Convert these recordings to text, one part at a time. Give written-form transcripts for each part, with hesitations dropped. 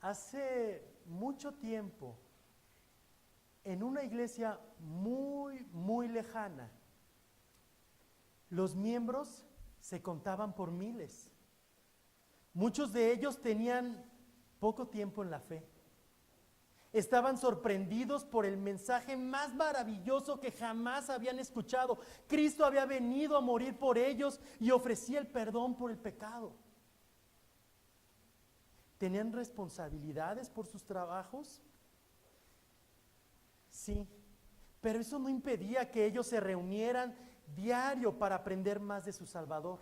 Hace mucho tiempo, en una iglesia muy, muy lejana, los miembros se contaban por miles. Muchos de ellos tenían poco tiempo en la fe. Estaban sorprendidos por el mensaje más maravilloso que jamás habían escuchado. Cristo había venido a morir por ellos y ofrecía el perdón por el pecado. ¿Tenían responsabilidades por sus trabajos? Sí, pero eso no impedía que ellos se reunieran diario para aprender más de su Salvador.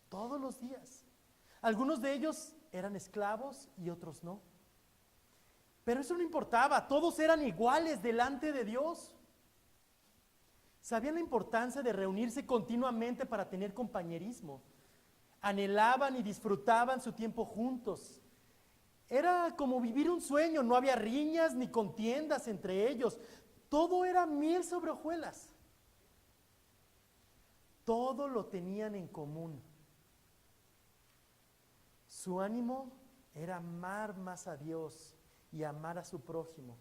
Todos los días. Algunos de ellos eran esclavos y otros no. Pero eso no importaba, todos eran iguales delante de Dios. Sabían la importancia de reunirse continuamente para tener compañerismo. Anhelaban y disfrutaban su tiempo juntos. Era como vivir un sueño, no había riñas ni contiendas entre ellos. Todo era miel sobre hojuelas. Todo lo tenían en común. Su ánimo era amar más a Dios y amar a su prójimo.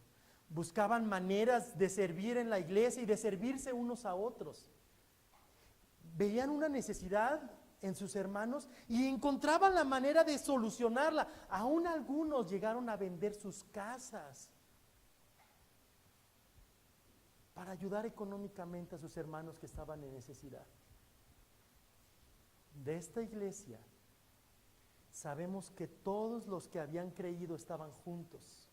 Buscaban maneras de servir en la iglesia y de servirse unos a otros. Veían una necesidad en sus hermanos y encontraban la manera de solucionarla. Aún algunos llegaron a vender sus casas para ayudar económicamente a sus hermanos que estaban en necesidad. De esta iglesia sabemos que todos los que habían creído estaban juntos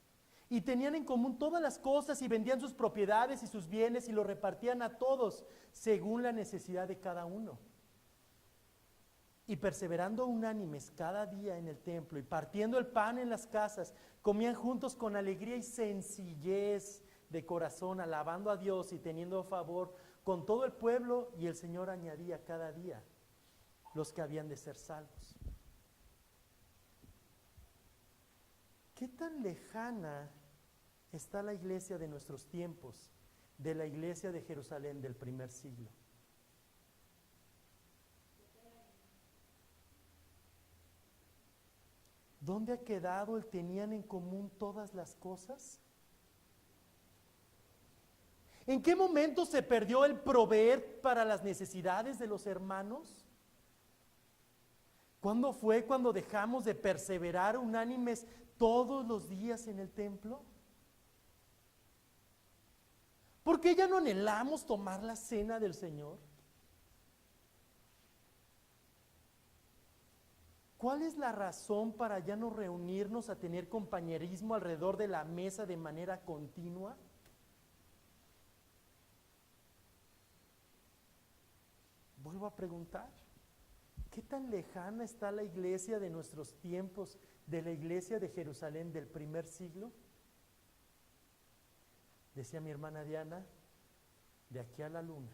y tenían en común todas las cosas y vendían sus propiedades y sus bienes y lo repartían a todos según la necesidad de cada uno. Y perseverando unánimes cada día en el templo y partiendo el pan en las casas, comían juntos con alegría y sencillez de corazón, alabando a Dios y teniendo favor con todo el pueblo, y el Señor añadía cada día los que habían de ser salvos. ¿Qué tan lejana está la iglesia de nuestros tiempos de la iglesia de Jerusalén del primer siglo? ¿Dónde ha quedado el tenían en común todas las cosas? ¿En qué momento se perdió el proveer para las necesidades de los hermanos? ¿Cuándo fue cuando dejamos de perseverar unánimes todos los días en el templo? ¿Por qué ya no anhelamos tomar la cena del Señor? ¿Cuál es la razón para ya no reunirnos a tener compañerismo alrededor de la mesa de manera continua? Vuelvo a preguntar, ¿qué tan lejana está la iglesia de nuestros tiempos de la iglesia de Jerusalén del primer siglo? Decía mi hermana Diana, de aquí a la luna.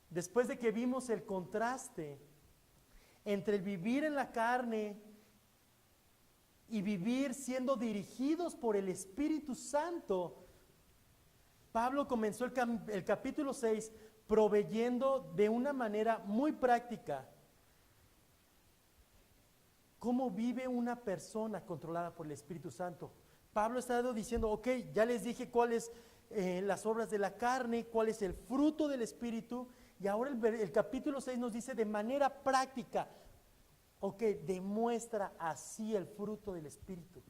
Después de que vimos el contraste entre el vivir en la carne y vivir siendo dirigidos por el Espíritu Santo, Pablo comenzó el capítulo 6 proveyendo de una manera muy práctica cómo vive una persona controlada por el Espíritu Santo. Pablo está diciendo, ok, ya les dije cuáles las obras de la carne, cuál es el fruto del Espíritu. Y ahora el capítulo 6 nos dice de manera práctica, ok, demuestra así el fruto del Espíritu.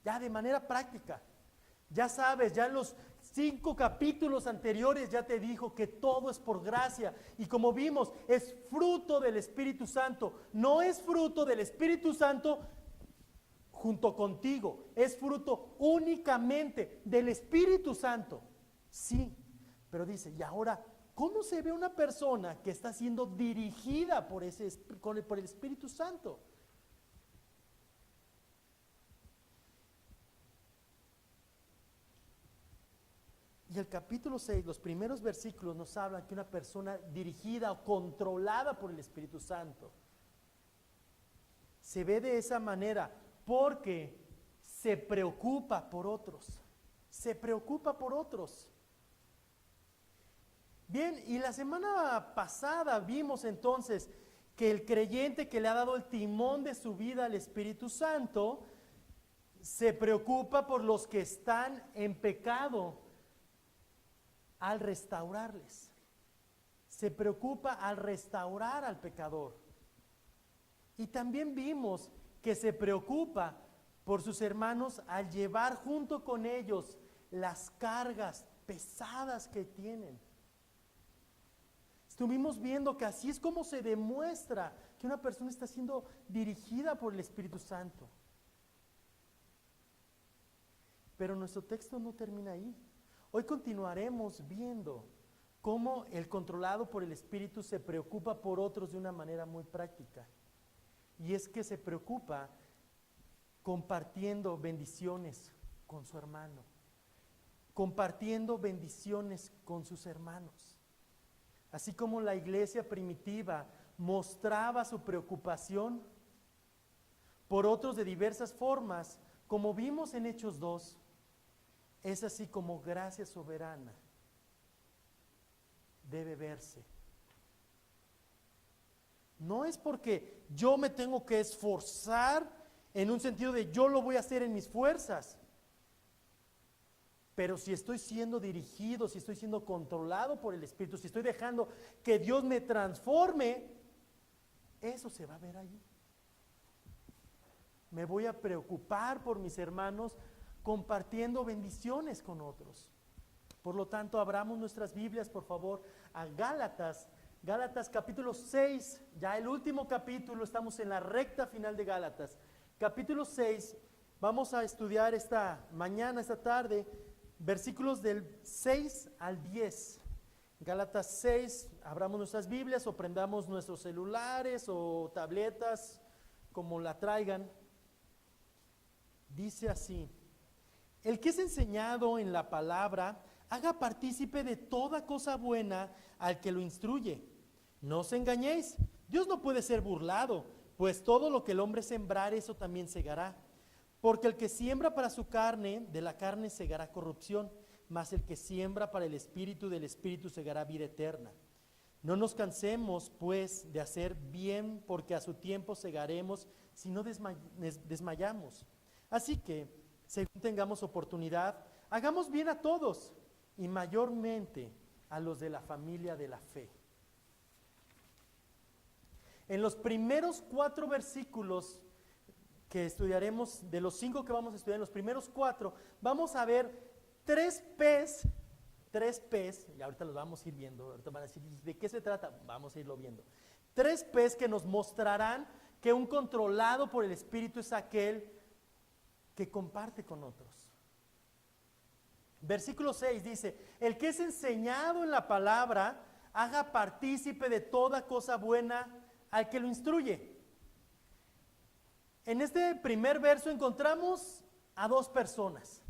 Ya de manera práctica. Ya sabes, ya en los 5 capítulos anteriores ya te dijo que todo es por gracia. Y como vimos, es fruto del Espíritu Santo. No es fruto del Espíritu Santo junto contigo. Es fruto únicamente del Espíritu Santo. Sí, pero dice, y ahora, ¿cómo se ve una persona que está siendo dirigida por el Espíritu Santo? Y el capítulo 6, los primeros versículos nos hablan que una persona dirigida o controlada por el Espíritu Santo se ve de esa manera porque se preocupa por otros. Se preocupa por otros. Bien, y la semana pasada vimos entonces que el creyente que le ha dado el timón de su vida al Espíritu Santo se preocupa por los que están en pecado al restaurarles. Se preocupa al restaurar al pecador. Y también vimos que se preocupa por sus hermanos al llevar junto con ellos las cargas pesadas que tienen. Estuvimos viendo que así es como se demuestra que una persona está siendo dirigida por el Espíritu Santo. Pero nuestro texto no termina ahí. Hoy continuaremos viendo cómo el controlado por el Espíritu se preocupa por otros de una manera muy práctica. Y es que se preocupa compartiendo bendiciones con su hermano, compartiendo bendiciones con sus hermanos. Así como la iglesia primitiva mostraba su preocupación por otros de diversas formas, como vimos en Hechos 2, es así como gracia soberana debe verse. No es porque yo me tengo que esforzar en un sentido de yo lo voy a hacer en mis fuerzas, pero si estoy siendo dirigido, si estoy siendo controlado por el Espíritu, si estoy dejando que Dios me transforme, eso se va a ver ahí. Me voy a preocupar por mis hermanos compartiendo bendiciones con otros. Por lo tanto, abramos nuestras Biblias, por favor, a Gálatas. Gálatas capítulo 6, ya el último capítulo, estamos en la recta final de Gálatas. Capítulo 6, vamos a estudiar esta mañana, esta tarde, versículos del 6 al 10. Gálatas 6, abramos nuestras Biblias o prendamos nuestros celulares o tabletas, como la traigan. Dice así: el que es enseñado en la palabra, haga partícipe de toda cosa buena al que lo instruye. No os engañéis, Dios no puede ser burlado, pues todo lo que el hombre sembrar, eso también segará. Porque el que siembra para su carne, de la carne segará corrupción, mas el que siembra para el Espíritu, del Espíritu segará vida eterna. No nos cansemos, pues, de hacer bien, porque a su tiempo segaremos, si no desmayamos. Así que, según tengamos oportunidad, hagamos bien a todos, y mayormente a los de la familia de la fe. En los primeros 4 versículos que estudiaremos, de los 5 que vamos a estudiar, en los primeros 4, vamos a ver 3 P's, y ahorita los vamos a ir viendo. Ahorita van a decir, ¿de qué se trata? Vamos a irlo viendo. 3 P's que nos mostrarán que un controlado por el Espíritu es aquel que comparte con otros. Versículo 6 dice: el que es enseñado en la palabra, haga partícipe de toda cosa buena al que lo instruye. En este primer verso encontramos a 2 personas.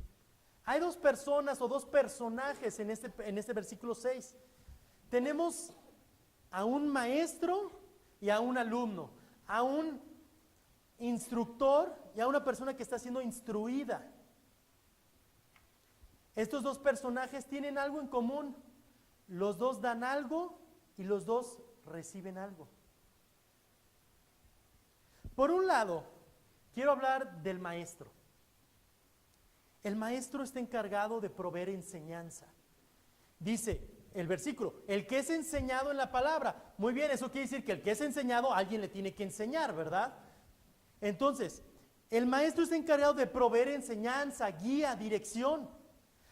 Hay 2 personas o 2 personajes en este versículo 6. Tenemos a un maestro y a un alumno, a un instructor y a una persona que está siendo instruida. Estos 2 personajes tienen algo en común. Los 2 dan algo y los 2 reciben algo. Por un lado, quiero hablar del maestro. El maestro está encargado de proveer enseñanza. Dice el versículo: el que es enseñado en la palabra. Muy bien, eso quiere decir que el que es enseñado, alguien le tiene que enseñar, ¿verdad? Entonces, el maestro está encargado de proveer enseñanza, guía, dirección.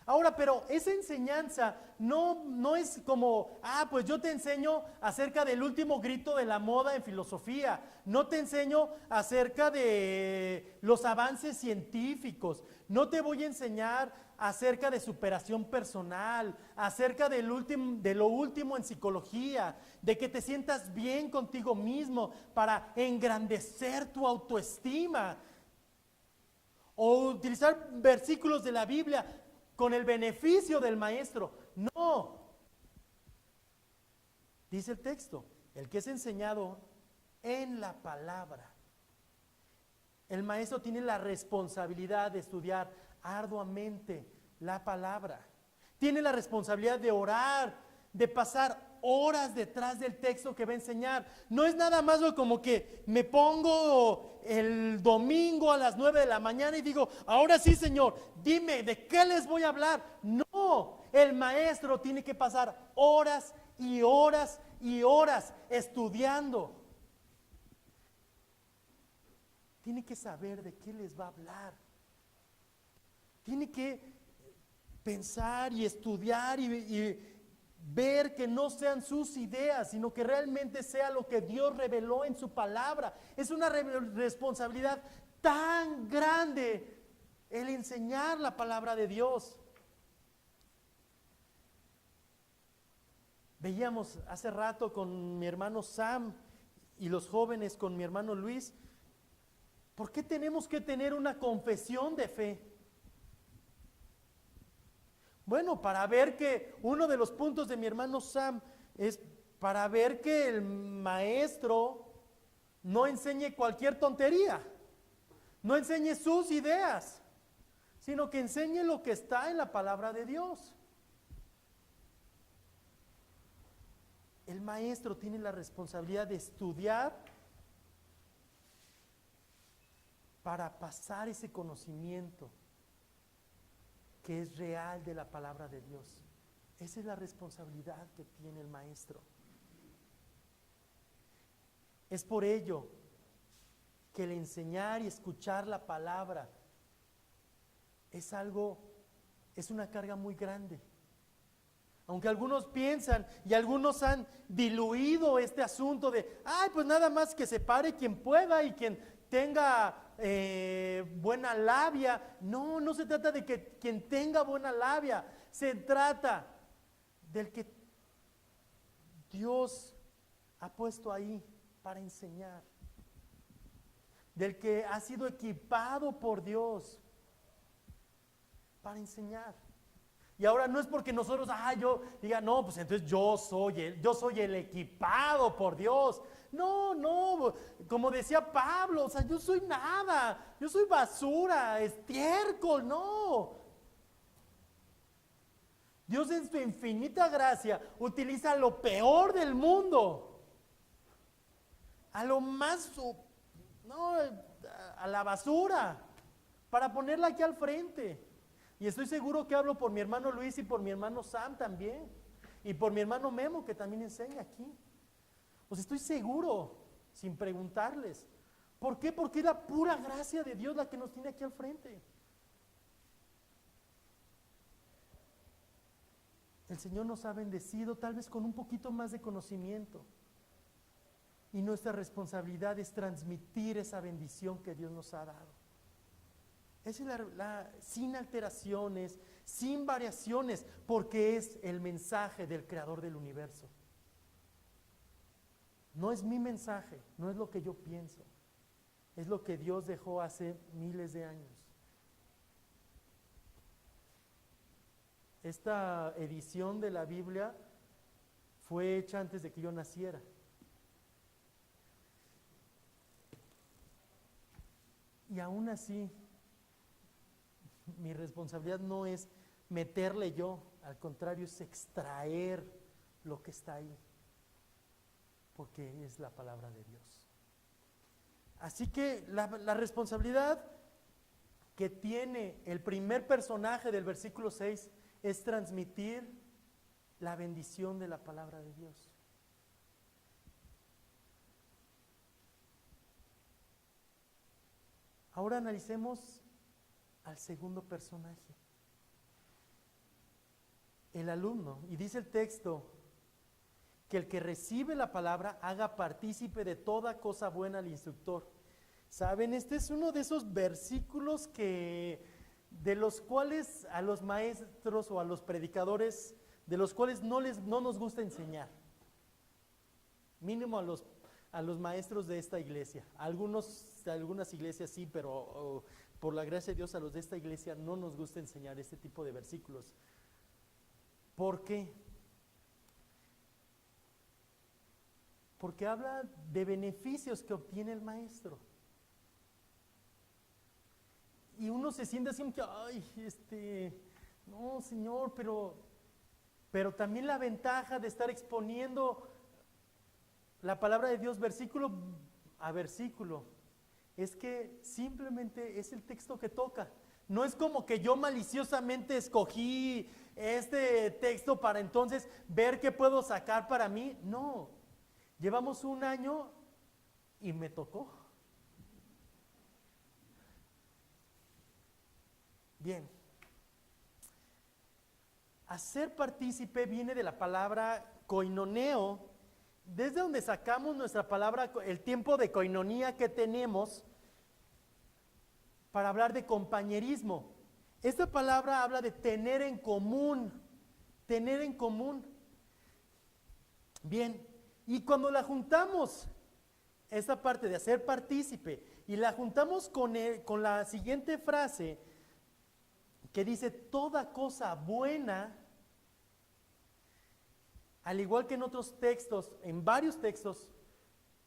Ahora, pero esa enseñanza no es como, pues yo te enseño acerca del último grito de la moda en filosofía, no te enseño acerca de los avances científicos, no te voy a enseñar acerca de superación personal, acerca de lo último en psicología, de que te sientas bien contigo mismo para engrandecer tu autoestima, o utilizar versículos de la Biblia con el beneficio del maestro. No. Dice el texto: el que es enseñado en la palabra. El maestro tiene la responsabilidad de estudiar arduamente la palabra. Tiene la responsabilidad de orar, de pasar horas detrás del texto que va a enseñar. No es nada más como que me pongo el domingo a las 9 de la mañana y digo, ahora sí, Señor, dime, ¿de qué les voy a hablar? No, el maestro tiene que pasar horas y horas y horas estudiando. Tiene que saber de qué les va a hablar. Tiene que pensar y estudiar y ver que no sean sus ideas, sino que realmente sea lo que Dios reveló en su palabra. Es una responsabilidad tan grande el enseñar la palabra de Dios. Veíamos hace rato con mi hermano Sam y los jóvenes con mi hermano Luis, ¿por qué tenemos que tener una confesión de fe? Bueno, para ver que uno de los puntos de mi hermano Sam es para ver que el maestro no enseñe cualquier tontería, no enseñe sus ideas, sino que enseñe lo que está en la palabra de Dios. El maestro tiene la responsabilidad de estudiar para pasar ese conocimiento que es real de la palabra de Dios. Esa es la responsabilidad que tiene el maestro. Es por ello que el enseñar y escuchar la palabra es una carga muy grande. Aunque algunos piensan y algunos han diluido este asunto de, pues nada más que se pare quien pueda y quien tenga buena labia. No, no se trata de que quien tenga buena labia, se trata del que Dios ha puesto ahí para enseñar, del que ha sido equipado por Dios para enseñar. Y ahora no es porque nosotros, yo diga, no, pues entonces yo soy el equipado por Dios. No, como decía Pablo, yo soy nada, yo soy basura, estiércol, no. Dios en su infinita gracia utiliza lo peor del mundo, a lo más, a la basura, para ponerla aquí al frente. Y estoy seguro que hablo por mi hermano Luis y por mi hermano Sam también. Y por mi hermano Memo, que también enseña aquí. Pues estoy seguro, sin preguntarles. ¿Por qué? Porque es la pura gracia de Dios la que nos tiene aquí al frente. El Señor nos ha bendecido tal vez con un poquito más de conocimiento. Y nuestra responsabilidad es transmitir esa bendición que Dios nos ha dado. Esa es sin alteraciones, sin variaciones, porque es el mensaje del Creador del universo. No es mi mensaje, no es lo que yo pienso, es lo que Dios dejó hace miles de años. Esta edición de la Biblia fue hecha antes de que yo naciera. Y aún así, mi responsabilidad no es meterle yo, al contrario, es extraer lo que está ahí, porque es la palabra de Dios. Así que la responsabilidad que tiene el primer personaje del versículo 6 es transmitir la bendición de la palabra de Dios. Ahora analicemos al segundo personaje, el alumno. Y dice el texto que el que recibe la palabra haga partícipe de toda cosa buena al instructor. ¿Saben? Este es uno de esos versículos de los cuales a los maestros o a los predicadores, de los cuales no nos gusta enseñar. Mínimo a los maestros de esta iglesia. Algunas iglesias sí, pero por la gracia de Dios a los de esta iglesia no nos gusta enseñar este tipo de versículos. ¿Por qué? Porque habla de beneficios que obtiene el maestro. Y uno se siente así como que, no, Señor, pero Pero también la ventaja de estar exponiendo la palabra de Dios versículo a versículo es que simplemente es el texto que toca. No es como que yo maliciosamente escogí este texto para entonces ver qué puedo sacar para mí. No, llevamos un año y me tocó. Bien. Hacer partícipe viene de la palabra koinoneo, desde donde sacamos nuestra palabra, el tiempo de koinonía que tenemos para hablar de compañerismo. Esta palabra habla de tener en común, tener en común. Bien, y cuando la juntamos, esta parte de hacer partícipe, y la juntamos con la siguiente frase, que dice, toda cosa buena, al igual que en otros textos, en varios textos,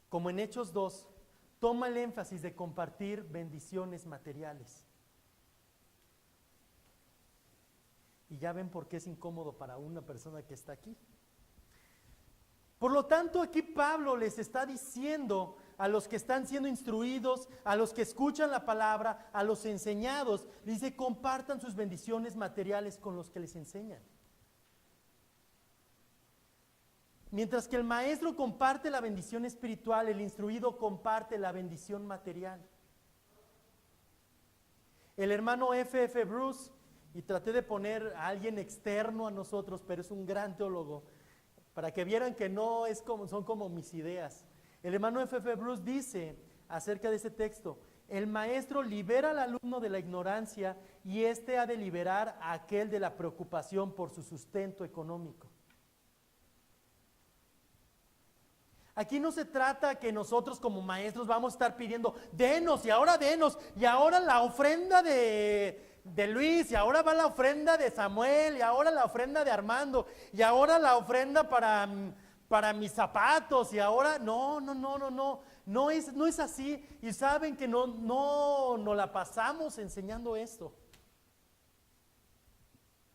como en Hechos 2, toma el énfasis de compartir bendiciones materiales. Y ya ven por qué es incómodo para una persona que está aquí. Por lo tanto, aquí Pablo les está diciendo a los que están siendo instruidos, a los que escuchan la palabra, a los enseñados, dice, compartan sus bendiciones materiales con los que les enseñan. Mientras que el maestro comparte la bendición espiritual, el instruido comparte la bendición material. El hermano F.F. Bruce, y traté de poner a alguien externo a nosotros, pero es un gran teólogo, para que vieran que no es como, son como mis ideas. El hermano F.F. Bruce dice acerca de ese texto, el maestro libera al alumno de la ignorancia y éste ha de liberar a aquel de la preocupación por su sustento económico. Aquí no se trata que nosotros como maestros vamos a estar pidiendo, denos, y ahora la ofrenda de Luis, y ahora va la ofrenda de Samuel, y ahora la ofrenda de Armando, y ahora la ofrenda para mis zapatos, y ahora, no es así, y saben que no la pasamos enseñando esto.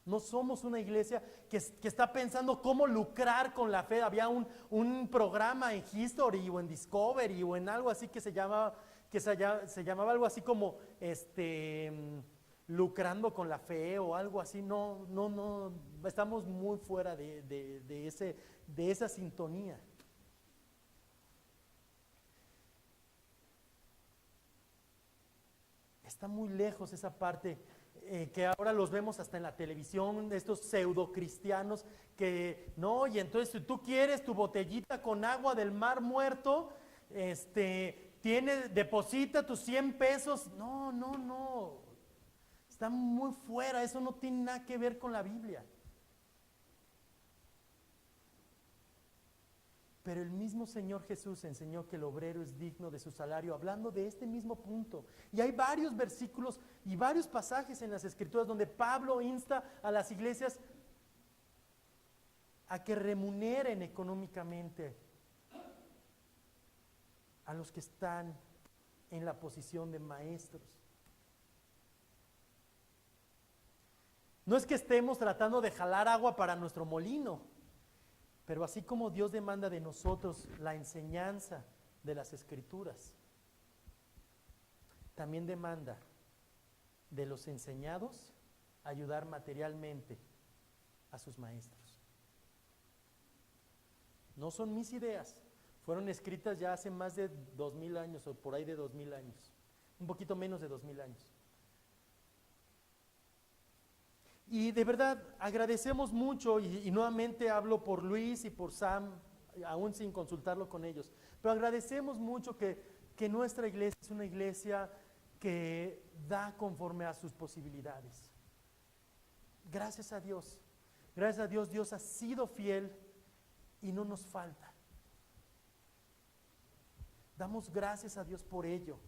No somos una iglesia que está pensando cómo lucrar con la fe. Había un programa en History o en Discovery o en algo así que se llamaba algo así como lucrando con la fe o algo así. No, estamos muy fuera de esa sintonía. Está muy lejos esa parte. Que ahora los vemos hasta en la televisión, estos pseudo cristianos que, no, y entonces si tú quieres tu botellita con agua del Mar Muerto, deposita tus 100 pesos, no, está muy fuera, eso no tiene nada que ver con la Biblia. Pero el mismo Señor Jesús enseñó que el obrero es digno de su salario, hablando de este mismo punto. Y hay varios versículos y varios pasajes en las Escrituras donde Pablo insta a las iglesias a que remuneren económicamente a los que están en la posición de maestros. No es que estemos tratando de jalar agua para nuestro molino, pero así como Dios demanda de nosotros la enseñanza de las Escrituras, también demanda de los enseñados ayudar materialmente a sus maestros. No son mis ideas, fueron escritas ya hace más de 2000 años o por ahí de 2000 años, un poquito menos de 2000 años. Y de verdad agradecemos mucho, y nuevamente hablo por Luis y por Sam, aún sin consultarlo con ellos, pero agradecemos mucho que nuestra iglesia es una iglesia que da conforme a sus posibilidades. Gracias a Dios, Dios ha sido fiel y no nos falta. Damos gracias a Dios por ello.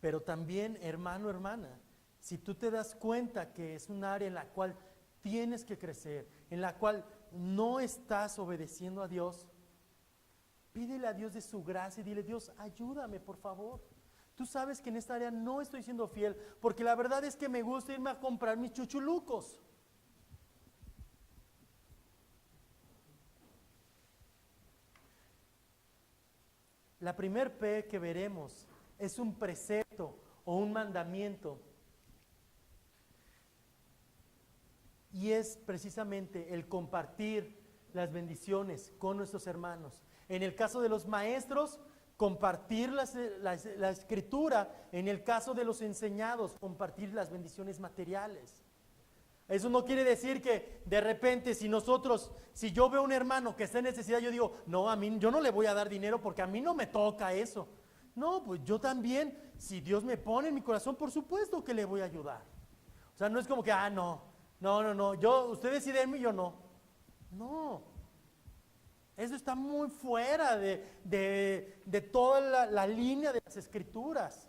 Pero también, hermano, hermana, si tú te das cuenta que es un área en la cual tienes que crecer, en la cual no estás obedeciendo a Dios, pídele a Dios de su gracia y dile, Dios, ayúdame, por favor. Tú sabes que en esta área no estoy siendo fiel, porque la verdad es que me gusta irme a comprar mis chuchulucos. La primer P que veremos es un precepto o un mandamiento. Y es precisamente el compartir las bendiciones con nuestros hermanos. En el caso de los maestros, compartir la escritura. En el caso de los enseñados, compartir las bendiciones materiales. Eso no quiere decir que de repente si yo veo a un hermano que está en necesidad, yo digo, no, a mí yo no le voy a dar dinero porque a mí no me toca eso. No, pues yo también, si Dios me pone en mi corazón, por supuesto que le voy a ayudar. O sea, no es como que, no, ustedes sí denme, yo no. No, eso está muy fuera de toda la línea de las escrituras.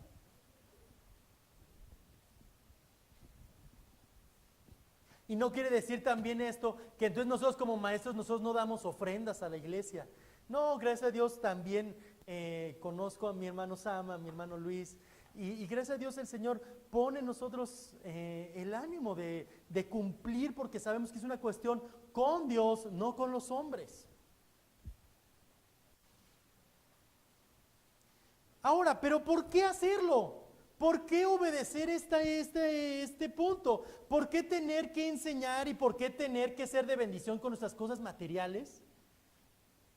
Y no quiere decir también esto, que entonces nosotros como maestros, nosotros no damos ofrendas a la iglesia. No, gracias a Dios también conozco a mi hermano Sam, a mi hermano Luis, y gracias a Dios el Señor pone en nosotros el ánimo de cumplir, porque sabemos que es una cuestión con Dios, no con los hombres. Ahora, ¿pero por qué hacerlo? ¿Por qué obedecer este punto? ¿Por qué tener que enseñar y por qué tener que ser de bendición con nuestras cosas materiales?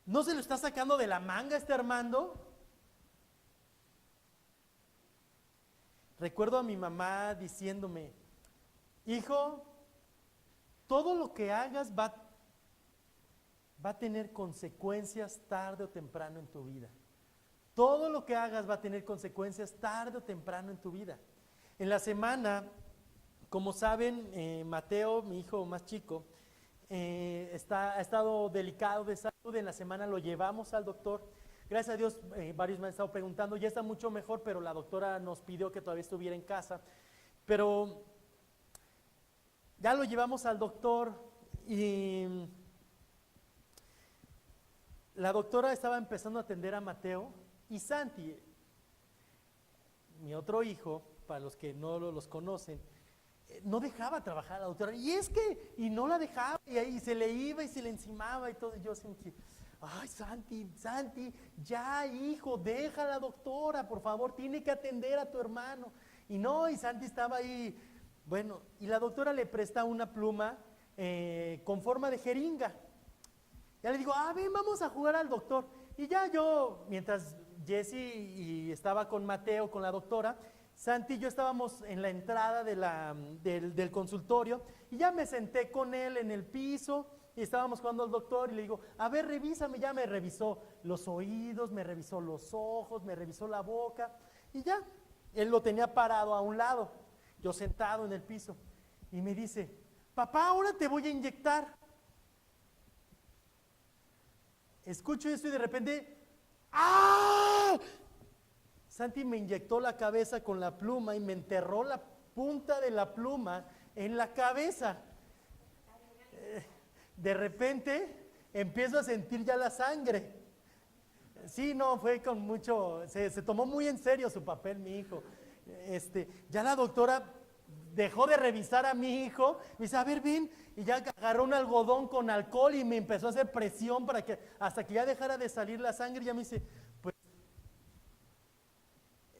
¿No se lo está sacando de la manga este Armando? Recuerdo a mi mamá diciéndome, hijo, todo lo que hagas va a tener consecuencias tarde o temprano en tu vida. Todo lo que hagas va a tener consecuencias tarde o temprano en tu vida. En la semana, como saben, Mateo, mi hijo más chico, ha estado delicado de salud. En la semana lo llevamos al doctor. Gracias a Dios, varios me han estado preguntando, ya está mucho mejor, pero la doctora nos pidió que todavía estuviera en casa. Pero ya lo llevamos al doctor y la doctora estaba empezando a atender a Mateo. Y Santi, mi otro hijo, para los que no los conocen, no dejaba trabajar a la doctora. Y no la dejaba, y ahí se le iba y se le encimaba y todo. Y yo sentí, ay, Santi, ya hijo, deja a la doctora, por favor, tiene que atender a tu hermano. Y Santi estaba ahí. Bueno, y la doctora le presta una pluma con forma de jeringa. Ya le digo, ven, vamos a jugar al doctor. Y ya yo, mientras Jesse estaba con Mateo, con la doctora, Santi y yo estábamos en la entrada del consultorio y ya me senté con él en el piso y estábamos jugando al doctor y le digo, a ver, revísame. Ya me revisó los oídos, me revisó los ojos, me revisó la boca y ya, él lo tenía parado a un lado, yo sentado en el piso y me dice, papá, ahora te voy a inyectar. Escucho esto y de repente, ¡ah! Santi me inyectó la cabeza con la pluma y me enterró la punta de la pluma en la cabeza. De repente empiezo a sentir ya la sangre. Sí, fue con mucho, se tomó muy en serio su papel mi hijo. Ya la doctora dejó de revisar a mi hijo, me dice, a ver, ven, y ya agarró un algodón con alcohol y me empezó a hacer presión hasta que ya dejara de salir la sangre. Y ya me dice, pues,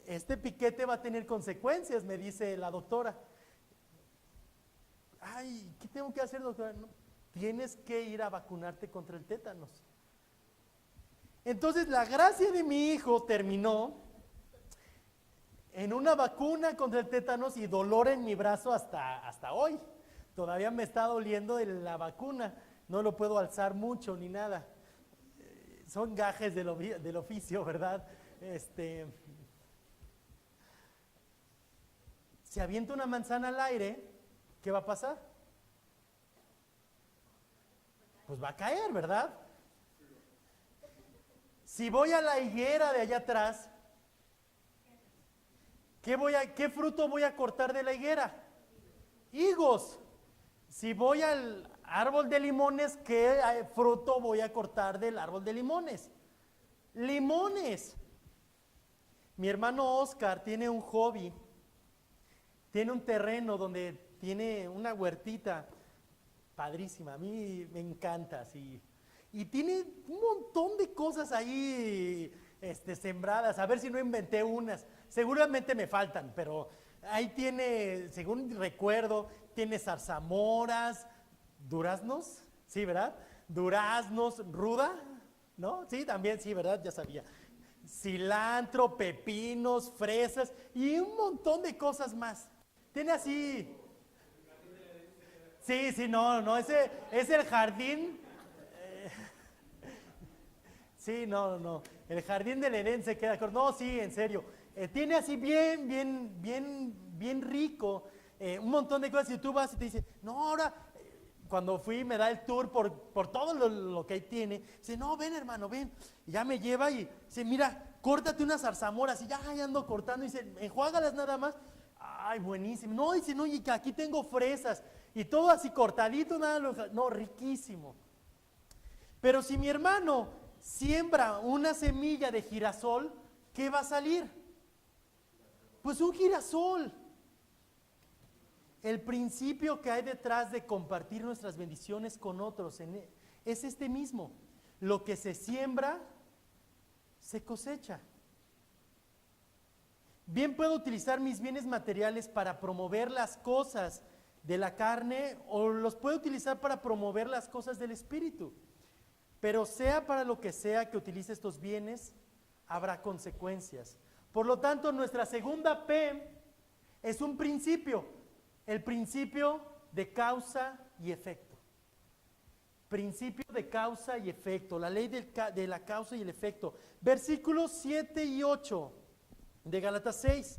este piquete va a tener consecuencias, me dice la doctora. Ay, ¿qué tengo que hacer, doctora? No, tienes que ir a vacunarte contra el tétanos. Entonces, la gracia de mi hijo terminó en una vacuna contra el tétanos y dolor en mi brazo hasta hoy. Todavía me está doliendo de la vacuna, no lo puedo alzar mucho ni nada. Son gajes del oficio, ¿verdad? Si aviento una manzana al aire, ¿qué va a pasar? Pues va a caer, ¿verdad? Si voy a la higuera de allá atrás, ¿qué fruto voy a cortar de la higuera? Higos. Si voy al árbol de limones, ¿qué fruto voy a cortar del árbol de limones? Limones. Mi hermano Oscar tiene un hobby, tiene un terreno donde tiene una huertita padrísima, a mí me encanta, sí. Y tiene un montón de cosas ahí sembradas, a ver si no inventé unas. Seguramente me faltan, pero ahí tiene, según recuerdo, tiene zarzamoras, duraznos, sí, ¿verdad? Duraznos, ruda, ¿no? Sí, también, sí, ¿verdad? Ya sabía. Cilantro, pepinos, fresas y un montón de cosas más. Tiene así. Sí, sí, no, no, ese es el jardín. Sí, no, no. El jardín del Edén se queda corto. No, sí, en serio. Tiene así bien rico. Un montón de cosas. Y tú vas y te dice, no, ahora, cuando fui, me da el tour por todo lo que ahí tiene. Dice, no, ven, hermano, ven. Y ya me lleva y dice, mira, córtate unas zarzamoras. Y ya ando cortando. Y dice, enjuágalas nada más. Ay, buenísimo. No, dice, no, y que aquí tengo fresas. Y todo así cortadito, nada, no, riquísimo. Pero si mi hermano siembra una semilla de girasol, ¿qué va a salir? Pues un girasol. El principio que hay detrás de compartir nuestras bendiciones con otros es este mismo. Lo que se siembra, se cosecha. Bien puedo utilizar mis bienes materiales para promover las cosas de la carne o los puedo utilizar para promover las cosas del espíritu. Pero sea para lo que sea que utilice estos bienes, habrá consecuencias. Por lo tanto, nuestra segunda P es un principio, el principio de causa y efecto. Principio de causa y efecto, la ley de la causa y el efecto. Versículos 7 y 8 de Gálatas 6.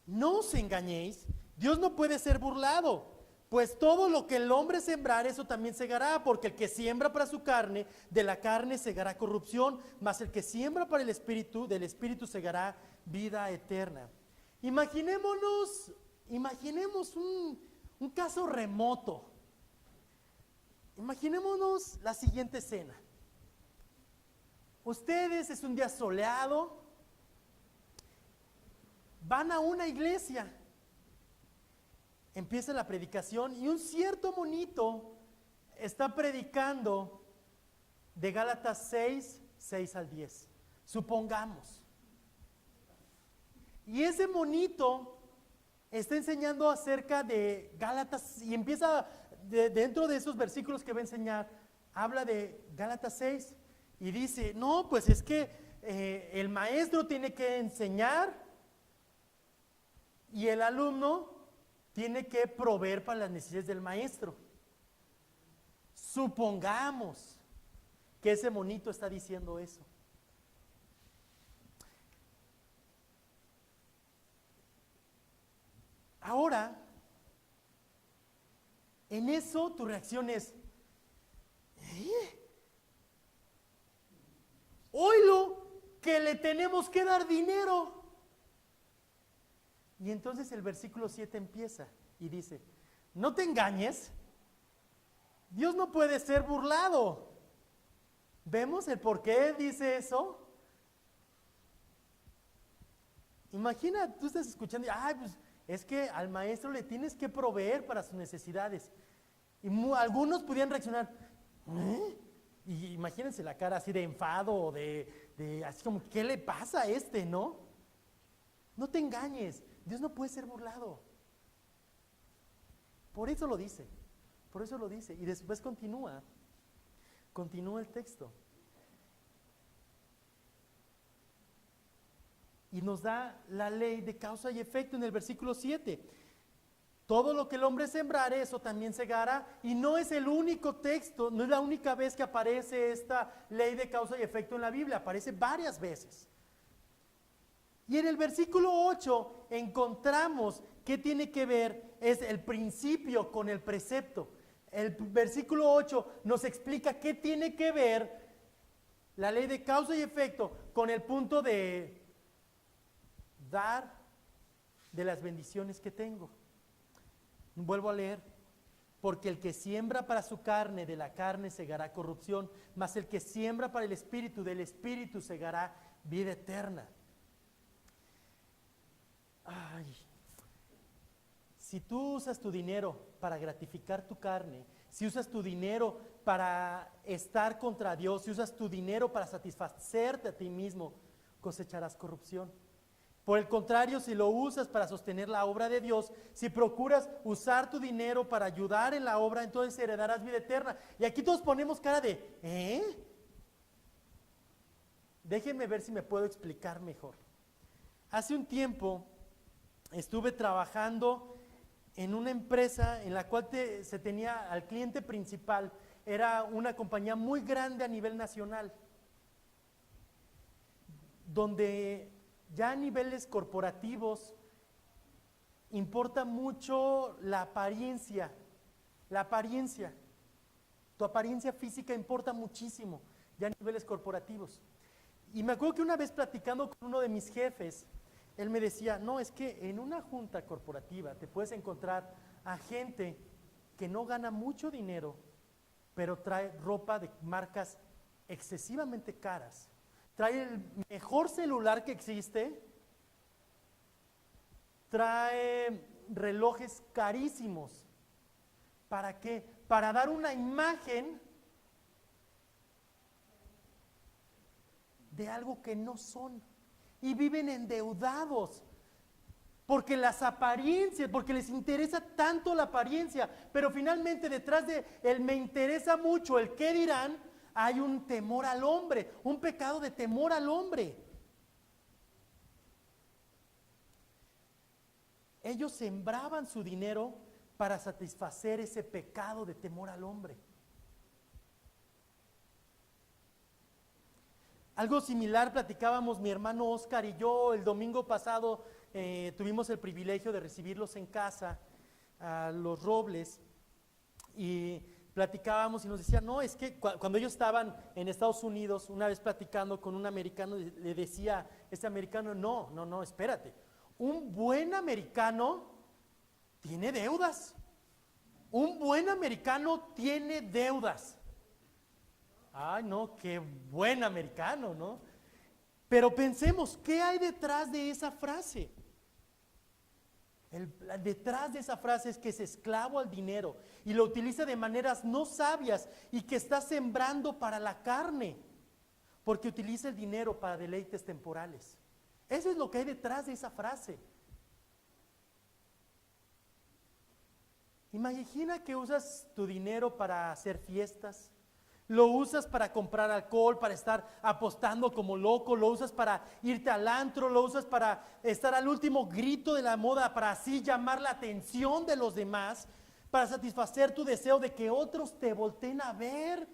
No os engañéis, Dios no puede ser burlado. Pues todo lo que el hombre sembrar, eso también segará, porque el que siembra para su carne, de la carne segará corrupción, mas el que siembra para el espíritu, del espíritu segará vida eterna. Imaginemos un caso remoto. Imaginémonos la siguiente escena. Ustedes, es un día soleado, van a una iglesia. Empieza la predicación y un cierto monito está predicando de Gálatas 6 al 10. Supongamos. Y ese monito está enseñando acerca de Gálatas y empieza dentro de esos versículos que va a enseñar, habla de Gálatas 6 y dice, no, pues es que el maestro tiene que enseñar y el alumno tiene que proveer para las necesidades del maestro. Supongamos que ese monito está diciendo eso. Ahora, en eso tu reacción es, oílo, que le tenemos que dar dinero. Y entonces el versículo 7 empieza y dice, no te engañes, Dios no puede ser burlado. ¿Vemos el por qué dice eso? Imagina, tú estás escuchando y, pues es que al maestro le tienes que proveer para sus necesidades. Y algunos pudieran reaccionar, y imagínense la cara así de enfado o de así como, ¿qué le pasa a este, no? No te engañes, Dios no puede ser burlado. Por eso lo dice. Y después continúa el texto. Y nos da la ley de causa y efecto en el versículo 7. Todo lo que el hombre sembrare, eso también segará. Y no es el único texto, no es la única vez que aparece esta ley de causa y efecto en la Biblia, aparece varias veces. Y en el versículo 8 encontramos qué tiene que ver, es el principio con el precepto. El versículo 8 nos explica qué tiene que ver la ley de causa y efecto con el punto de dar de las bendiciones que tengo. Vuelvo a leer. Porque el que siembra para su carne, de la carne segará corrupción, mas el que siembra para el espíritu, del espíritu segará vida eterna. Ay, si tú usas tu dinero para gratificar tu carne, si usas tu dinero para estar contra Dios, si usas tu dinero para satisfacerte a ti mismo, cosecharás corrupción. Por el contrario, si lo usas para sostener la obra de Dios, si procuras usar tu dinero para ayudar en la obra, entonces heredarás vida eterna. Y aquí todos ponemos cara de, ¿eh? Déjenme ver si me puedo explicar mejor. Hace un tiempo estuve trabajando en una empresa en la cual se tenía al cliente principal, era una compañía muy grande a nivel nacional, donde ya a niveles corporativos importa mucho la apariencia, tu apariencia física importa muchísimo, ya a niveles corporativos. Y me acuerdo que una vez platicando con uno de mis jefes, él me decía, no, es que en una junta corporativa te puedes encontrar a gente que no gana mucho dinero, pero trae ropa de marcas excesivamente caras, trae el mejor celular que existe, trae relojes carísimos. ¿Para qué? Para dar una imagen de algo que no son. Y viven endeudados. Porque las apariencias, porque les interesa tanto la apariencia, pero finalmente detrás de el me interesa mucho, el qué dirán, hay un temor al hombre, un pecado de temor al hombre. Ellos sembraban su dinero para satisfacer ese pecado de temor al hombre. Algo similar platicábamos mi hermano Oscar y yo el domingo pasado. Tuvimos el privilegio de recibirlos en casa, a los Robles, y platicábamos y nos decían, no, es que cuando ellos estaban en Estados Unidos, una vez platicando con un americano, le decía este americano, no, espérate, un buen americano tiene deudas, un buen americano tiene deudas. Ay, no, qué buen americano, ¿no? Pero pensemos, ¿qué hay detrás de esa frase? Detrás de esa frase es que es esclavo al dinero y lo utiliza de maneras no sabias y que está sembrando para la carne, porque utiliza el dinero para deleites temporales. Eso es lo que hay detrás de esa frase. Imagina que usas tu dinero para hacer fiestas, lo usas para comprar alcohol, para estar apostando como loco, lo usas para irte al antro, lo usas para estar al último grito de la moda, para así llamar la atención de los demás, para satisfacer tu deseo de que otros te volteen a ver.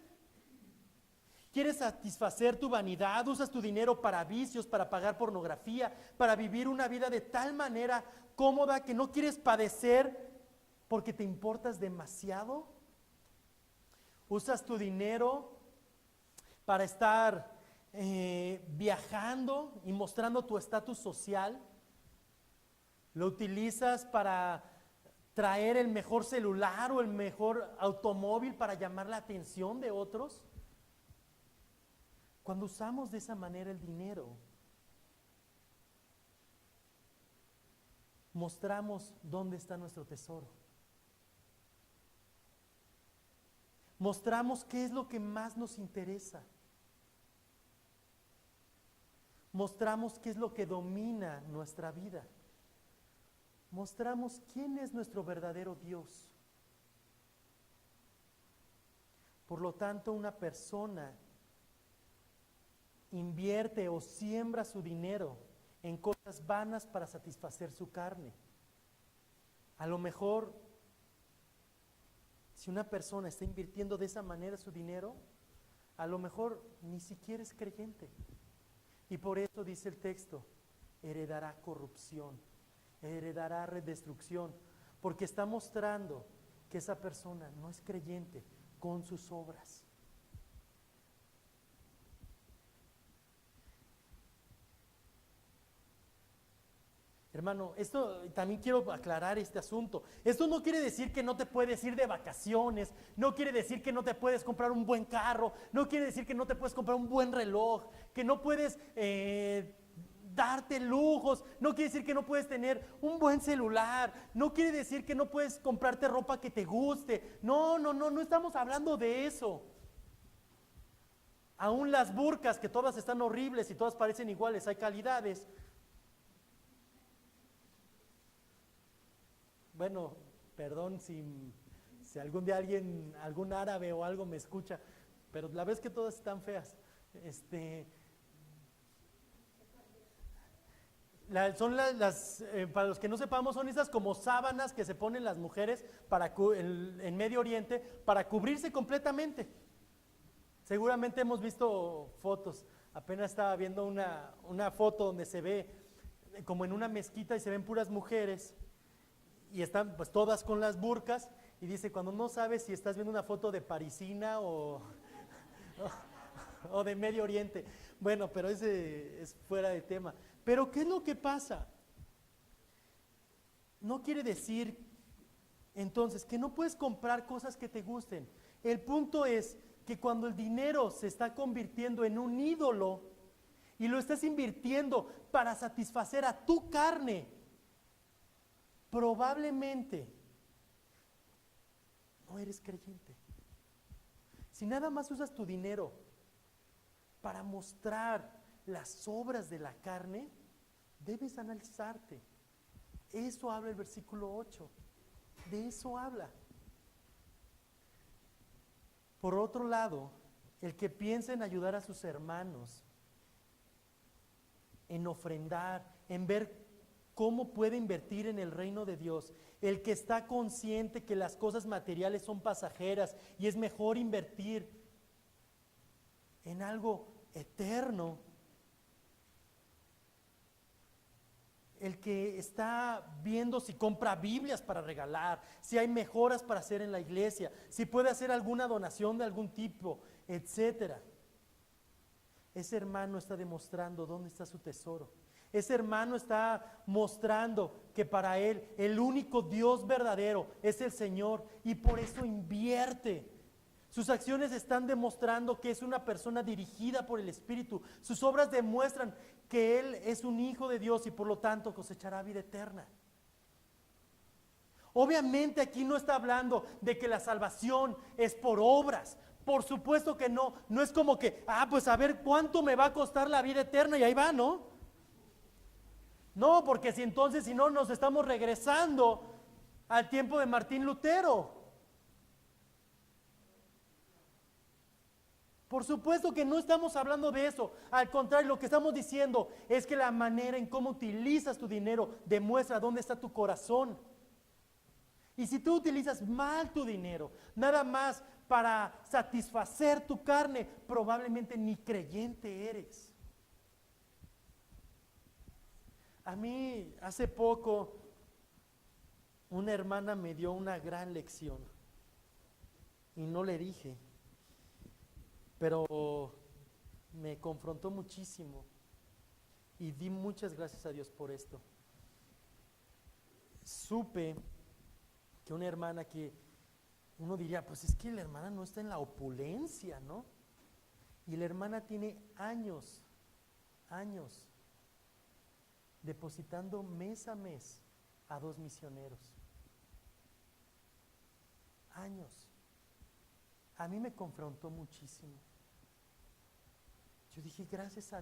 Quieres satisfacer tu vanidad, usas tu dinero para vicios, para pagar pornografía, para vivir una vida de tal manera cómoda que no quieres padecer porque te importas demasiado. Usas tu dinero para estar viajando y mostrando tu estatus social. Lo utilizas para traer el mejor celular o el mejor automóvil para llamar la atención de otros. Cuando usamos de esa manera el dinero, mostramos dónde está nuestro tesoro. Mostramos qué es lo que más nos interesa. Mostramos qué es lo que domina nuestra vida. Mostramos quién es nuestro verdadero Dios. Por lo tanto, una persona invierte o siembra su dinero en cosas vanas para satisfacer su carne. A lo mejor, si una persona está invirtiendo de esa manera su dinero, a lo mejor ni siquiera es creyente. Y por eso dice el texto, heredará corrupción, heredará destrucción, porque está mostrando que esa persona no es creyente con sus obras. Hermano, esto también quiero aclarar este asunto. Esto no quiere decir que no te puedes ir de vacaciones, no quiere decir que no te puedes comprar un buen carro, no quiere decir que no te puedes comprar un buen reloj, que no puedes darte lujos, no quiere decir que no puedes tener un buen celular, no quiere decir que no puedes comprarte ropa que te guste. No estamos hablando de eso. Aún las burcas, que todas están horribles y todas parecen iguales, hay calidades. Bueno, perdón si algún día algún árabe o algo me escucha, pero la verdad es que todas están feas. Para los que no sepamos, son esas como sábanas que se ponen las mujeres en Medio Oriente para cubrirse completamente. Seguramente hemos visto fotos. Apenas estaba viendo una foto donde se ve como en una mezquita y se ven puras mujeres y están pues todas con las burcas, y dice, cuando no sabes si estás viendo una foto de parisina o de Medio Oriente. Bueno, pero ese es fuera de tema. Pero ¿qué es lo que pasa? No quiere decir entonces que no puedes comprar cosas que te gusten. El punto es que cuando el dinero se está convirtiendo en un ídolo y lo estás invirtiendo para satisfacer a tu carne, probablemente no eres creyente. Si nada más usas tu dinero para mostrar las obras de la carne, debes analizarte. Eso habla el versículo 8. De eso habla. Por otro lado, el que piensa en ayudar a sus hermanos, en ofrendar, en ver cómo puede invertir en el reino de Dios, el que está consciente que las cosas materiales son pasajeras y es mejor invertir en algo eterno, el que está viendo si compra Biblias para regalar, si hay mejoras para hacer en la iglesia, si puede hacer alguna donación de algún tipo, etcétera. Ese hermano está demostrando dónde está su tesoro. Ese hermano está mostrando que para él el único Dios verdadero es el Señor, y por eso invierte. Sus acciones están demostrando que es una persona dirigida por el Espíritu. Sus obras demuestran que él es un hijo de Dios y por lo tanto cosechará vida eterna. Obviamente aquí no está hablando de que la salvación es por obras. Por supuesto que no. No es como que, pues a ver cuánto me va a costar la vida eterna y ahí va, ¿no? No, porque si no nos estamos regresando al tiempo de Martín Lutero. Por supuesto que no estamos hablando de eso. Al contrario, lo que estamos diciendo es que la manera en cómo utilizas tu dinero demuestra dónde está tu corazón. Y si tú utilizas mal tu dinero, nada más para satisfacer tu carne, probablemente ni creyente eres. A mí, hace poco, una hermana me dio una gran lección y no le dije, pero me confrontó muchísimo y di muchas gracias a Dios por esto. Supe que una hermana que uno diría, pues es que la hermana no está en la opulencia, ¿no? Y la hermana tiene años depositando mes a mes a 2 misioneros. Años. A mí me confrontó muchísimo. Yo dije, gracias a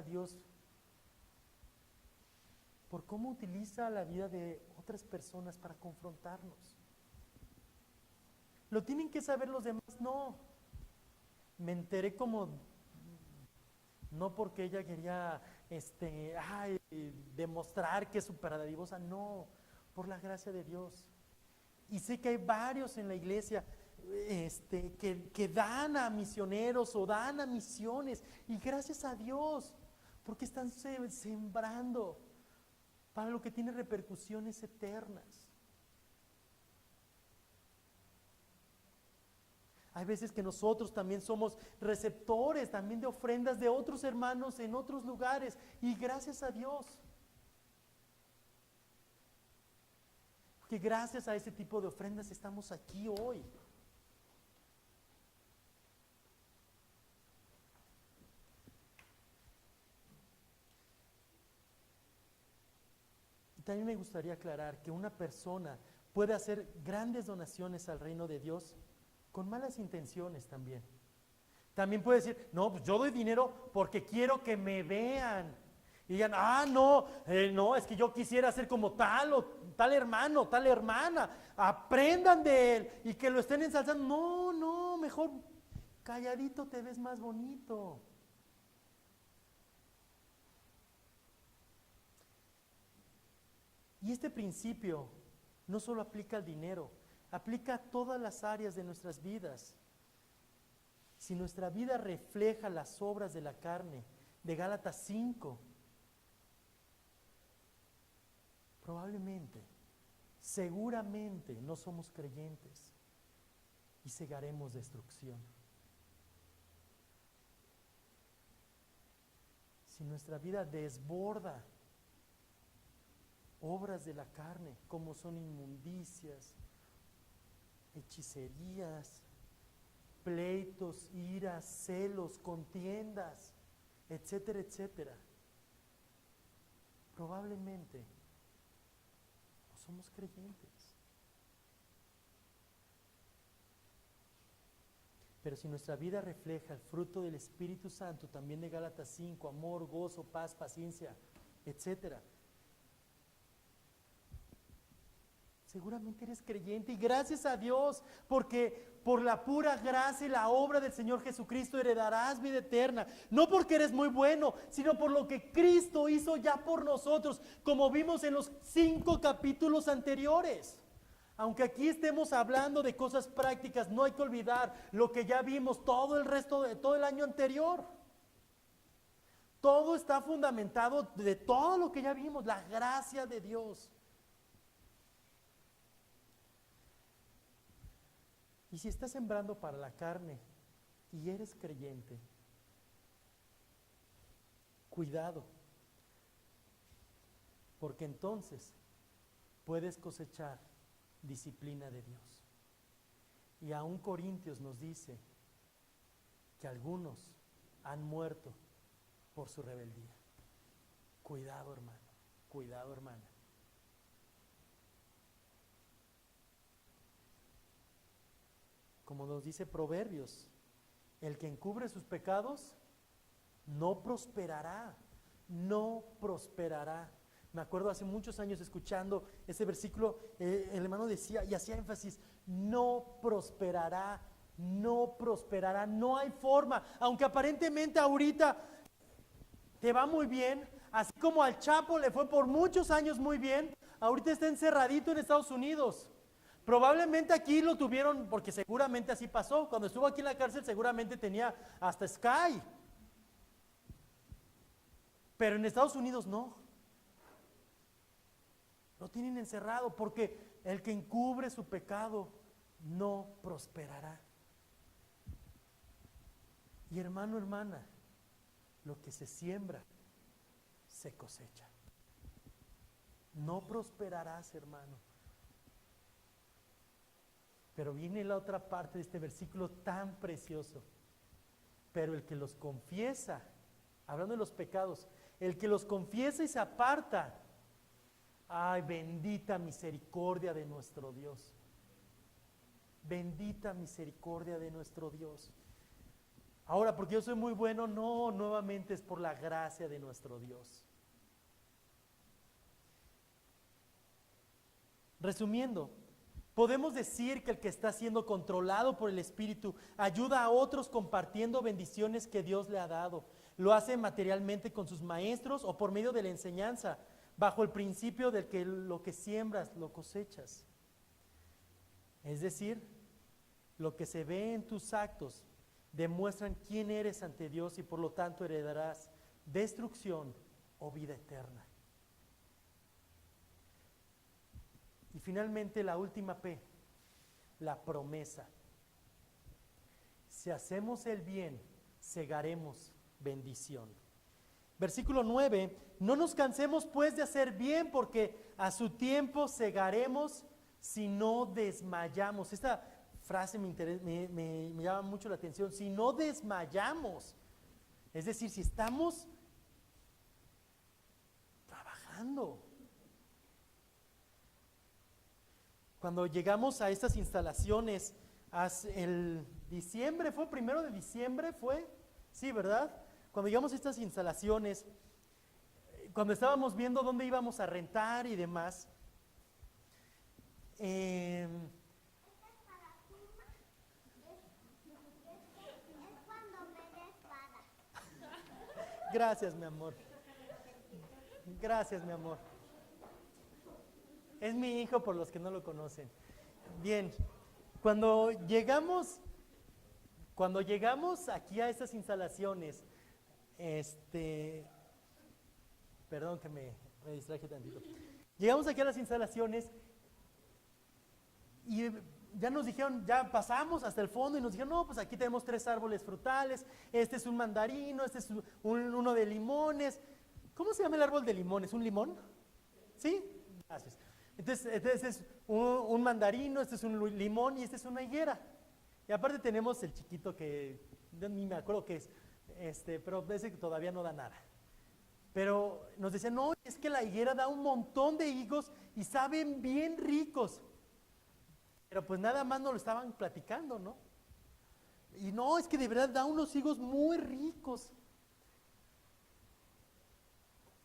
Dios por cómo utiliza la vida de otras personas para confrontarnos. ¿Lo tienen que saber los demás? No. Me enteré no porque ella quería demostrar que es superdadivosa, no, por la gracia de Dios. Y sé que hay varios en la iglesia que dan a misioneros o dan a misiones, y gracias a Dios, porque están sembrando para lo que tiene repercusiones eternas. Hay veces que nosotros también somos receptores también de ofrendas de otros hermanos en otros lugares, y gracias a Dios. Porque gracias a ese tipo de ofrendas estamos aquí hoy. También me gustaría aclarar que una persona puede hacer grandes donaciones al reino de Dios con malas intenciones también. También puede decir, no, pues yo doy dinero porque quiero que me vean. Y digan, no, es que yo quisiera ser como tal o tal hermano, tal hermana. Aprendan de él y que lo estén ensalzando. No, mejor calladito te ves más bonito. Y este principio no solo aplica al dinero, aplica a todas las áreas de nuestras vidas. Si nuestra vida refleja las obras de la carne, de Gálatas 5, probablemente, seguramente no somos creyentes y cegaremos destrucción. Si nuestra vida desborda obras de la carne, como son inmundicias, hechicerías, pleitos, iras, celos, contiendas, etcétera, etcétera, probablemente no somos creyentes. Pero si nuestra vida refleja el fruto del Espíritu Santo, también de Gálatas 5, amor, gozo, paz, paciencia, etcétera, seguramente eres creyente y gracias a Dios, porque por la pura gracia y la obra del Señor Jesucristo heredarás vida eterna. No porque eres muy bueno, sino por lo que Cristo hizo ya por nosotros, como vimos en los 5 capítulos anteriores. Aunque aquí estemos hablando de cosas prácticas, no hay que olvidar lo que ya vimos todo el año anterior. Todo está fundamentado de todo lo que ya vimos, la gracia de Dios. Y si estás sembrando para la carne y eres creyente, cuidado, porque entonces puedes cosechar disciplina de Dios. Y aún Corintios nos dice que algunos han muerto por su rebeldía. Cuidado, hermano, cuidado, hermana. Como nos dice Proverbios, el que encubre sus pecados no prosperará, no prosperará. Me acuerdo hace muchos años escuchando ese versículo, el hermano decía y hacía énfasis, no prosperará, no prosperará, no hay forma, aunque aparentemente ahorita te va muy bien, así como al Chapo le fue por muchos años muy bien, ahorita está encerradito en Estados Unidos. Probablemente aquí lo tuvieron, porque seguramente así pasó. Cuando estuvo aquí en la cárcel seguramente tenía hasta Sky. Pero en Estados Unidos no. Lo tienen encerrado porque el que encubre su pecado no prosperará. Y hermano, hermana, lo que se siembra, se cosecha. No prosperarás, hermano. Pero viene la otra parte de este versículo tan precioso. Pero el que los confiesa, hablando de los pecados, el que los confiesa y se aparta, ay, bendita misericordia de nuestro Dios. Bendita misericordia de nuestro Dios. Ahora, porque yo soy muy bueno, no, nuevamente es por la gracia de nuestro Dios. Resumiendo, podemos decir que el que está siendo controlado por el Espíritu ayuda a otros compartiendo bendiciones que Dios le ha dado. Lo hace materialmente con sus maestros o por medio de la enseñanza, bajo el principio de que lo que siembras, lo cosechas. Es decir, lo que se ve en tus actos demuestran quién eres ante Dios y por lo tanto heredarás destrucción o vida eterna. Y finalmente la última P, la promesa. Si hacemos el bien, segaremos bendición. Versículo 9, no nos cansemos pues de hacer bien porque a su tiempo segaremos si no desmayamos. Esta frase me llama mucho la atención, si no desmayamos. Es decir, si estamos trabajando, cuando llegamos a estas instalaciones, el diciembre, ¿fue 1 de diciembre? ¿Fue? Sí, ¿verdad? Cuando llegamos a estas instalaciones, cuando estábamos viendo dónde íbamos a rentar y demás, eh, gracias, mi amor. Gracias, mi amor. Es mi hijo por los que no lo conocen. Bien, cuando llegamos aquí a estas instalaciones, perdón que me distraje tantito. Llegamos aquí a las instalaciones y ya nos dijeron, ya pasamos hasta el fondo y nos dijeron, no, pues aquí tenemos 3 árboles frutales, este es un mandarino, este es uno de limones. ¿Cómo se llama el árbol de limones? ¿Un limón? ¿Sí? Gracias. Entonces este es un mandarino, este es un limón y este es una higuera. Y aparte tenemos el chiquito que, ni me acuerdo qué es, pero ese que todavía no da nada. Pero nos decían, no, es que la higuera da un montón de higos y saben bien ricos. Pero pues nada más nos lo estaban platicando, ¿no? Y no, es que de verdad da unos higos muy ricos.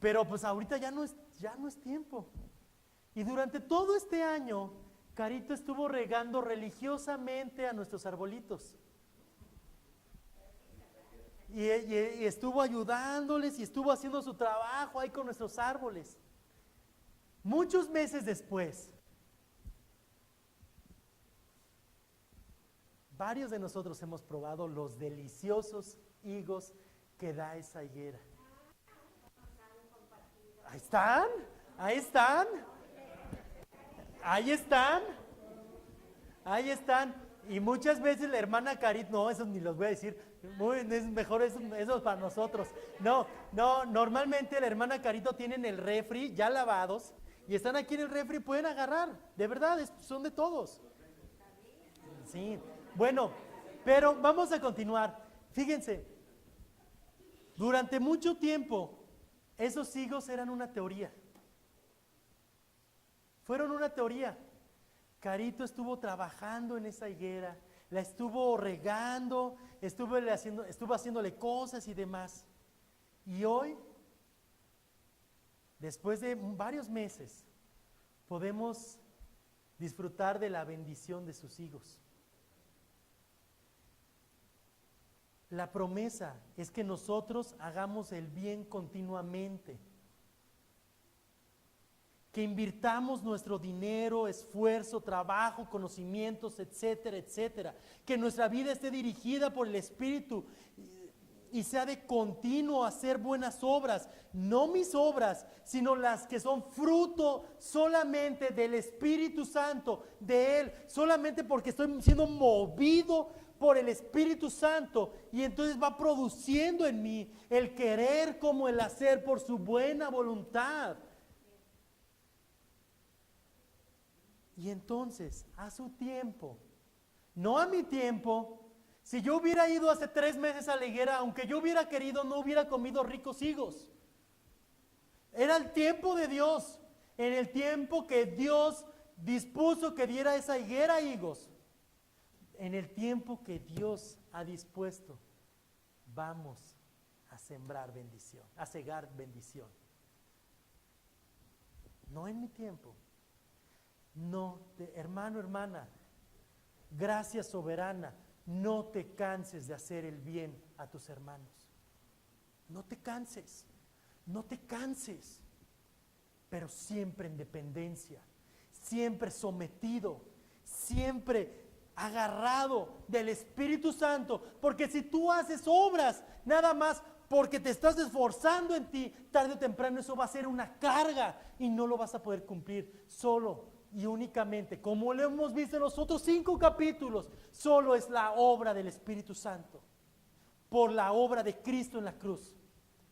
Pero pues ahorita ya no es tiempo. Y durante todo este año, Carito estuvo regando religiosamente a nuestros arbolitos. Y estuvo ayudándoles y estuvo haciendo su trabajo ahí con nuestros árboles. Muchos meses después, varios de nosotros hemos probado los deliciosos higos que da esa higuera. Ahí están, ahí están, ahí están, ahí están. Y muchas veces la hermana Carit, no, esos ni los voy a decir, es mejor eso para nosotros. No, normalmente la hermana Carito tienen el refri ya lavados y están aquí en el refri, pueden agarrar, de verdad, son de todos. Sí, bueno, pero vamos a continuar. Fíjense, durante mucho tiempo, esos higos eran una teoría. Fueron una teoría. Carito estuvo trabajando en esa higuera, la estuvo regando, estuvo haciéndole cosas y demás. Y hoy, después de varios meses, podemos disfrutar de la bendición de sus higos. La promesa es que nosotros hagamos el bien continuamente, que invirtamos nuestro dinero, esfuerzo, trabajo, conocimientos, etcétera, etcétera, que nuestra vida esté dirigida por el Espíritu y sea de continuo hacer buenas obras, no mis obras, sino las que son fruto solamente del Espíritu Santo, de Él, solamente porque estoy siendo movido por el Espíritu Santo, y entonces va produciendo en mí el querer como el hacer por su buena voluntad. Y entonces, a su tiempo, no a mi tiempo. Si yo hubiera ido hace 3 meses a la higuera, aunque yo hubiera querido, no hubiera comido ricos higos. Era el tiempo de Dios, en el tiempo que Dios dispuso que diera esa higuera higos. En el tiempo que Dios ha dispuesto, vamos a sembrar bendición, a segar bendición. No en mi tiempo. No, hermano, hermana, gracia soberana, no te canses de hacer el bien a tus hermanos. No te canses, no te canses, pero siempre en dependencia, siempre sometido, siempre agarrado del Espíritu Santo, porque si tú haces obras nada más porque te estás esforzando en ti, tarde o temprano eso va a ser una carga y no lo vas a poder cumplir solo y únicamente, como lo hemos visto en los otros 5 capítulos, solo es la obra del Espíritu Santo, por la obra de Cristo en la cruz,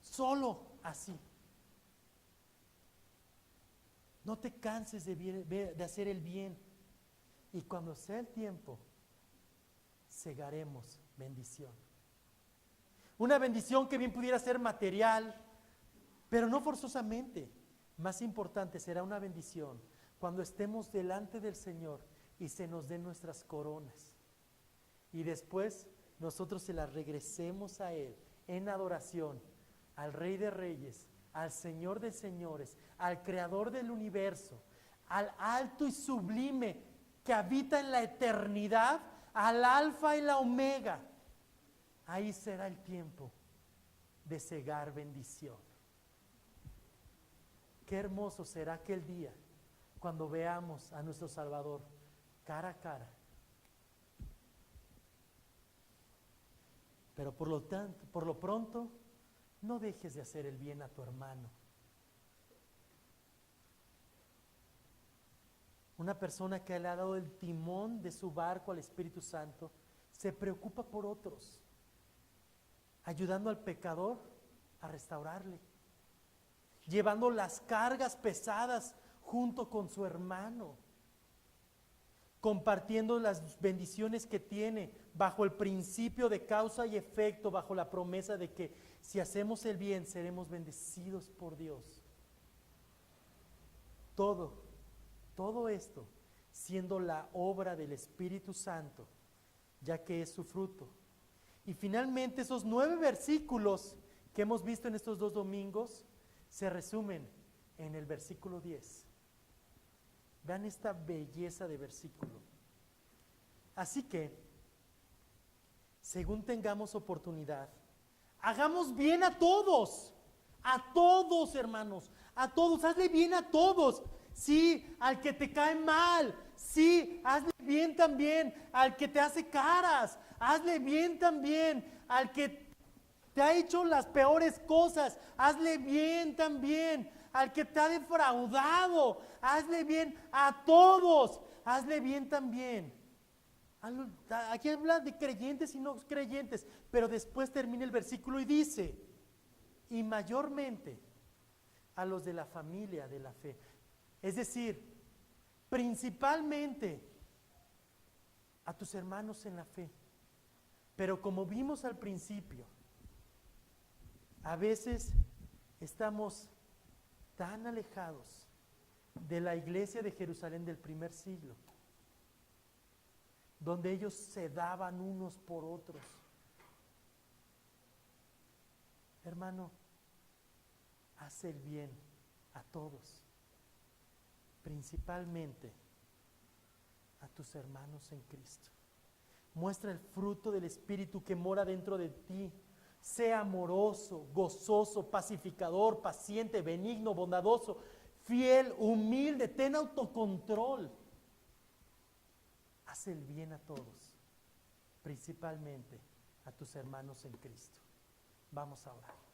solo así. No te canses de hacer el bien, y cuando sea el tiempo, segaremos bendición. Una bendición que bien pudiera ser material, pero no forzosamente. Más importante, será una bendición cuando estemos delante del Señor y se nos den nuestras coronas. Y después nosotros se las regresemos a Él en adoración, al Rey de Reyes, al Señor de Señores, al Creador del universo, al alto y sublime que habita en la eternidad, al Alfa y la Omega. Ahí será el tiempo de segar bendición. Qué hermoso será aquel día cuando veamos a nuestro Salvador cara a cara. Pero por lo pronto, no dejes de hacer el bien a tu hermano. Una persona que le ha dado el timón de su barco al Espíritu Santo se preocupa por otros, ayudando al pecador a restaurarle, llevando las cargas pesadas junto con su hermano, compartiendo las bendiciones que tiene bajo el principio de causa y efecto, bajo la promesa de que si hacemos el bien seremos bendecidos por Dios. Todo esto siendo la obra del Espíritu Santo, ya que es su fruto. Y finalmente esos 9 versículos que hemos visto en estos 2 domingos se resumen en el versículo 10. Vean esta belleza de versículo. Así que, según tengamos oportunidad, hagamos bien a todos, hermanos, a todos, hazle bien a todos. Sí, al que te cae mal, sí, hazle bien también al que te hace caras, hazle bien también al que te ha hecho las peores cosas, hazle bien también al que te ha defraudado, hazle bien a todos, hazle bien también. Aquí habla de creyentes y no creyentes, pero después termina el versículo y dice, y mayormente a los de la familia de la fe. Es decir, principalmente a tus hermanos en la fe. Pero como vimos al principio, a veces estamos tan alejados de la iglesia de Jerusalén del primer siglo, donde ellos se daban unos por otros. Hermano, haz el bien a todos, principalmente a tus hermanos en Cristo. Muestra el fruto del Espíritu que mora dentro de ti. Sea amoroso, gozoso, pacificador, paciente, benigno, bondadoso, fiel, humilde, ten autocontrol. Haz el bien a todos, principalmente a tus hermanos en Cristo. Vamos a orar.